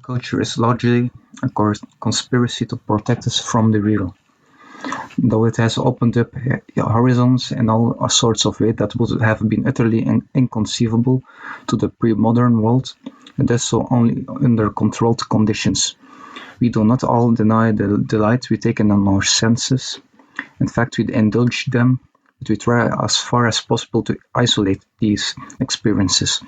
Culture is largely a conspiracy to protect us from the real, though it has opened up horizons in all sorts of ways that would have been utterly inconceivable to the pre-modern world. It does so only under controlled conditions. We do not all deny the delight we take in our senses. In fact, we indulge them, but we try as far as possible to isolate these experiences,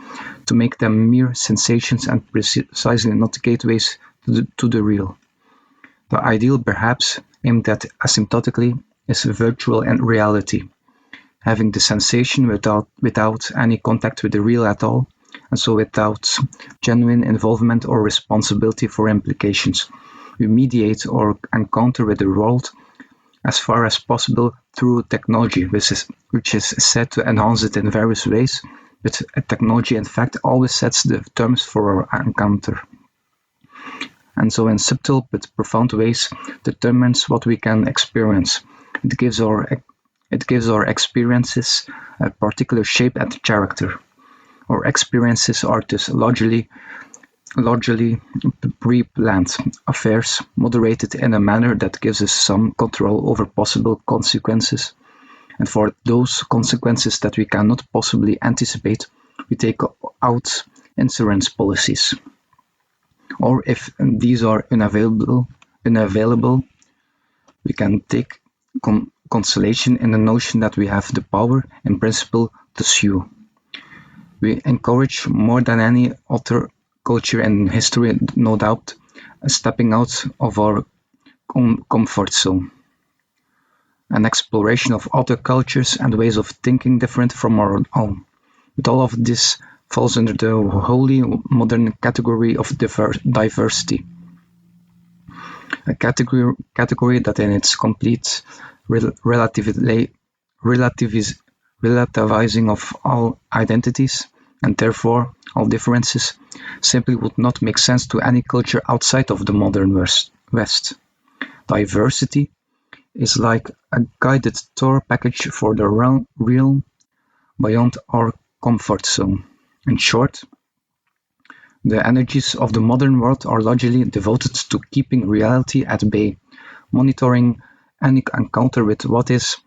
to make them mere sensations and precisely not gateways to the real. The ideal, perhaps, aimed at asymptotically, is virtual and reality, having the sensation without any contact with the real at all, and so without genuine involvement or responsibility for implications. We mediate our encounter with the world as far as possible through technology, which is said to enhance it in various ways, but technology in fact always sets the terms for our encounter. And so in subtle but profound ways determines what we can experience. It gives our experiences a particular shape and character. Our experiences are thus largely pre-planned affairs, moderated in a manner that gives us some control over possible consequences. And for those consequences that we cannot possibly anticipate, we take out insurance policies. Or if these are unavailable, we can take consolation in the notion that we have the power, in principle, to sue. We encourage more than any other culture in history, no doubt, stepping out of our own comfort zone. An exploration of other cultures and ways of thinking different from our own. But all of this falls under the wholly modern category of diversity. A category that in its complete relativizing of all identities, and therefore all differences, simply would not make sense to any culture outside of the modern West. Diversity is like a guided tour package for the realm beyond our comfort zone. In short, the energies of the modern world are largely devoted to keeping reality at bay, monitoring any encounter with what is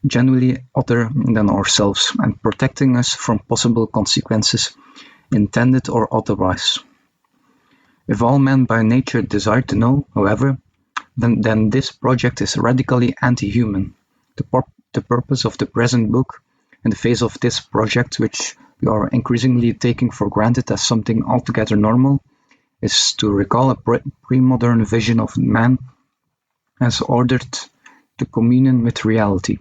genuinely other than ourselves, and protecting us from possible consequences, intended or otherwise. If all men by nature desire to know, however, then this project is radically anti-human. The purpose of the present book, in the face of this project, which we are increasingly taking for granted as something altogether normal, is to recall a pre-modern vision of man as ordered to communion with reality,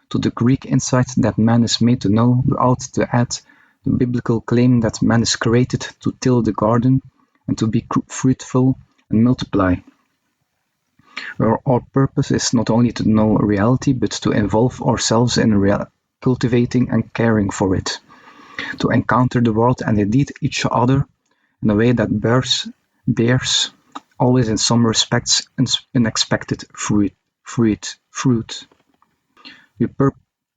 to the Greek insight that man is made to know, without to add the biblical claim that man is created to till the garden and to be fruitful and multiply. Our purpose is not only to know reality, but to involve ourselves in cultivating and caring for it, to encounter the world and indeed each other in a way that bears always in some respects unexpected fruit.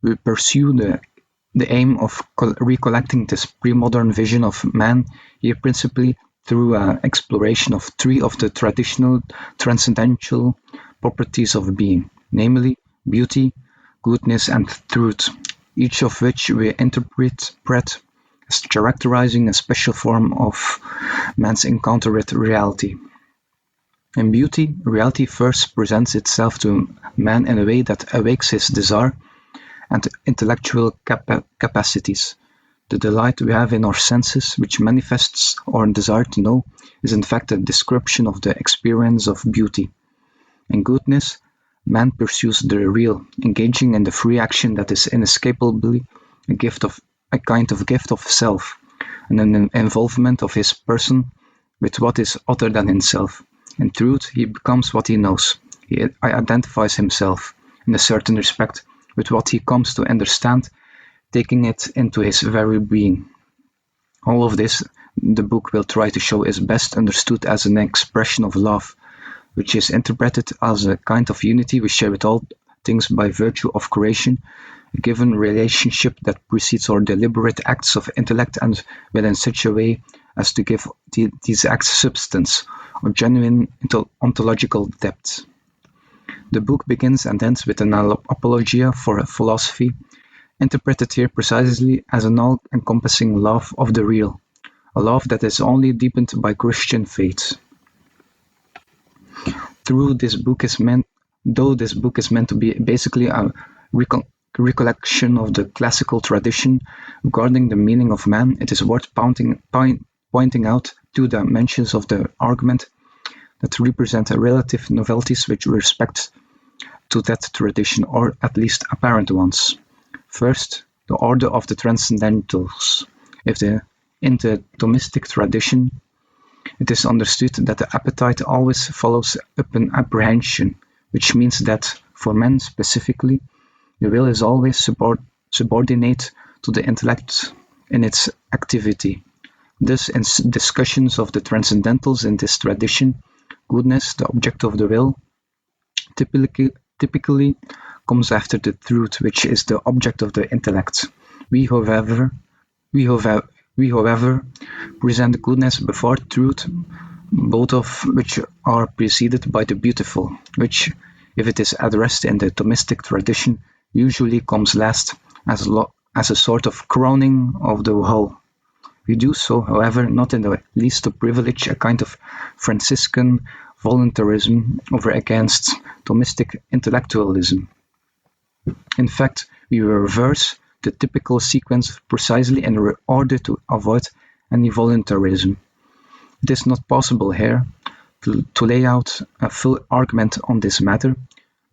We pursue the aim of recollecting this pre-modern vision of man here principally through exploration of three of the traditional transcendental properties of being, namely beauty, goodness, and truth, each of which we interpret as characterizing a special form of man's encounter with reality. In beauty, reality first presents itself to man in a way that awakes his desire and intellectual capacities. The delight we have in our senses, which manifests our desire to know, is in fact a description of the experience of beauty. In goodness, man pursues the real, engaging in the free action that is inescapably a kind of gift of self, and an involvement of his person with what is other than himself. In truth, he becomes what he knows. He identifies himself, in a certain respect, with what he comes to understand, taking it into his very being. All of this, the book will try to show, is best understood as an expression of love, which is interpreted as a kind of unity we share with all things by virtue of creation, a given relationship that precedes our deliberate acts of intellect and will in such a way as to give these acts substance or genuine ontological depth. The book begins and ends with an apologia for philosophy, interpreted here precisely as an all-encompassing love of the real, a love that is only deepened by Christian faith. Though this book is meant to be basically a recollection of the classical tradition regarding the meaning of man, it is worth pointing out two dimensions of the argument that represent relative novelties with respect to that tradition, or at least apparent ones. First, the order of the transcendentals. In the Thomistic tradition, it is understood that the appetite always follows up an apprehension, which means that, for men specifically, the will is always subordinate to the intellect in its activity. Thus, in discussions of the transcendentals in this tradition, goodness, the object of the will, typically comes after the truth, which is the object of the intellect. We, however, present goodness before truth, both of which are preceded by the beautiful, which, if it is addressed in the Thomistic tradition, usually comes last as a sort of crowning of the whole. We do so, however, not in the least to privilege a kind of Franciscan voluntarism over against Thomistic intellectualism. In fact, we reverse the typical sequence precisely in order to avoid any voluntarism. It is not possible here to lay out a full argument on this matter,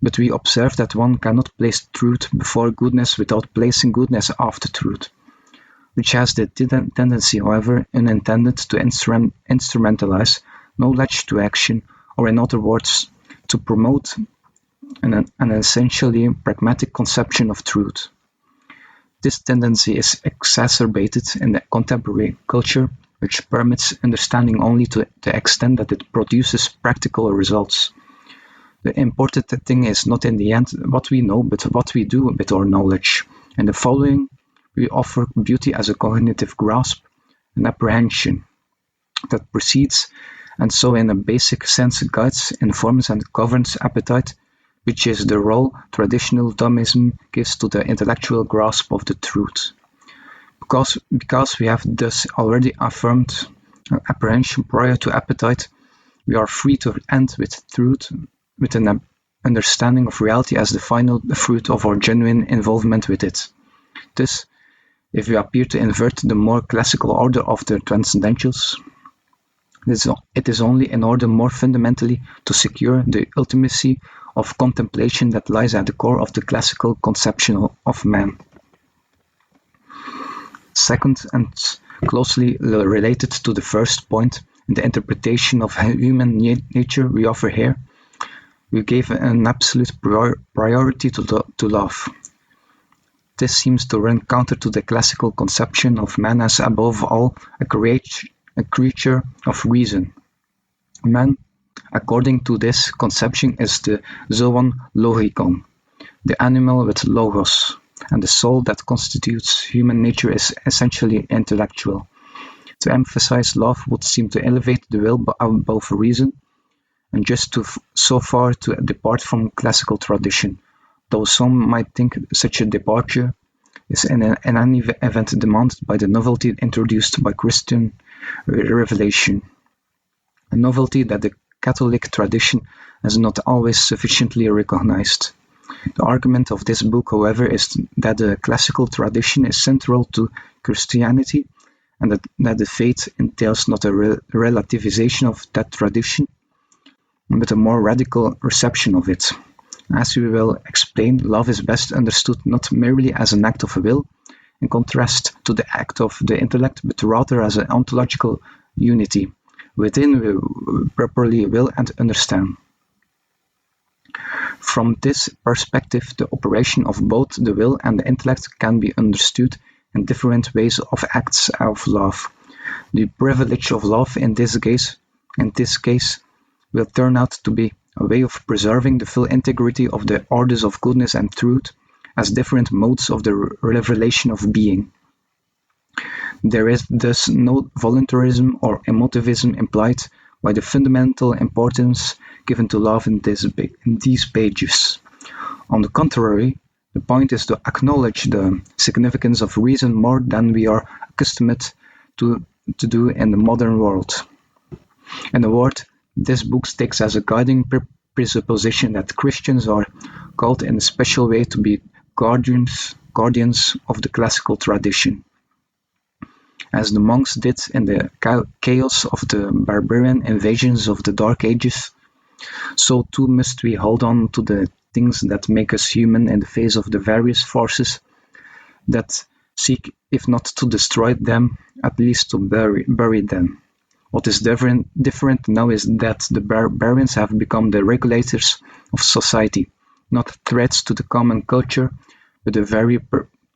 but we observe that one cannot place truth before goodness without placing goodness after truth, which has the tendency, however, unintended, to instrumentalize knowledge to action, or in other words, to promote an essentially pragmatic conception of truth. This tendency is exacerbated in the contemporary culture, which permits understanding only to the extent that it produces practical results. The important thing is not in the end what we know, but what we do with our knowledge. In the following, we offer beauty as a cognitive grasp, an apprehension that precedes, and so in a basic sense guides, informs and governs appetite, which is the role traditional Thomism gives to the intellectual grasp of the truth. Because we have thus already affirmed apprehension prior to appetite, we are free to end with truth, with an understanding of reality as the final fruit of our genuine involvement with it. Thus, if we appear to invert the more classical order of the transcendentals, it is only in order more fundamentally to secure the ultimacy of contemplation that lies at the core of the classical conception of man. Second, and closely related to the first point, in the interpretation of human nature we offer here, we gave an absolute priority to love. This seems to run counter to the classical conception of man as above all a creature of reason. Man, according to this conception, is the zoon logikon, the animal with logos, and the soul that constitutes human nature is essentially intellectual. To emphasize love would seem to elevate the will above reason, and just so far to depart from classical tradition, though some might think such a departure is in any event demanded by the novelty introduced by Christian revelation, a novelty that the Catholic tradition has not always sufficiently recognized. The argument of this book, however, is that the classical tradition is central to Christianity, and that the faith entails not a relativization of that tradition, but a more radical reception of it. As we will explain, love is best understood not merely as an act of will, in contrast to the act of the intellect, but rather as an ontological unity, within we properly will and understand. From this perspective, the operation of both the will and the intellect can be understood in different ways of acts of love. The privilege of love in this case will turn out to be a way of preserving the full integrity of the orders of goodness and truth as different modes of the revelation of being. There is thus no voluntarism or emotivism implied by the fundamental importance given to love in these pages. On the contrary, the point is to acknowledge the significance of reason more than we are accustomed to do in the modern world. In a word, this book takes as a guiding presupposition that Christians are called in a special way to be guardians of the classical tradition. As the monks did in the chaos of the barbarian invasions of the Dark Ages, so too must we hold on to the things that make us human in the face of the various forces that seek, if not to destroy them, at least to bury them. What is different now is that the barbarians have become the regulators of society, not threats to the common culture, but the very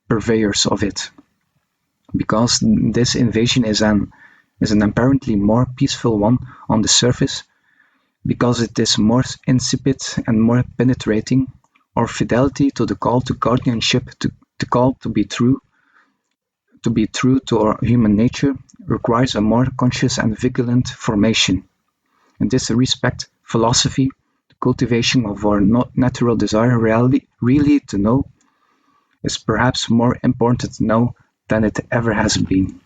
purveyors of it. Because this invasion is an apparently more peaceful one on the surface, because it is more insipid and more penetrating, our fidelity to the call to guardianship, to the call to be true to our human nature, requires a more conscious and vigilant formation. In this respect, philosophy, the cultivation of our natural desire really to know, is perhaps more important now than it ever has been.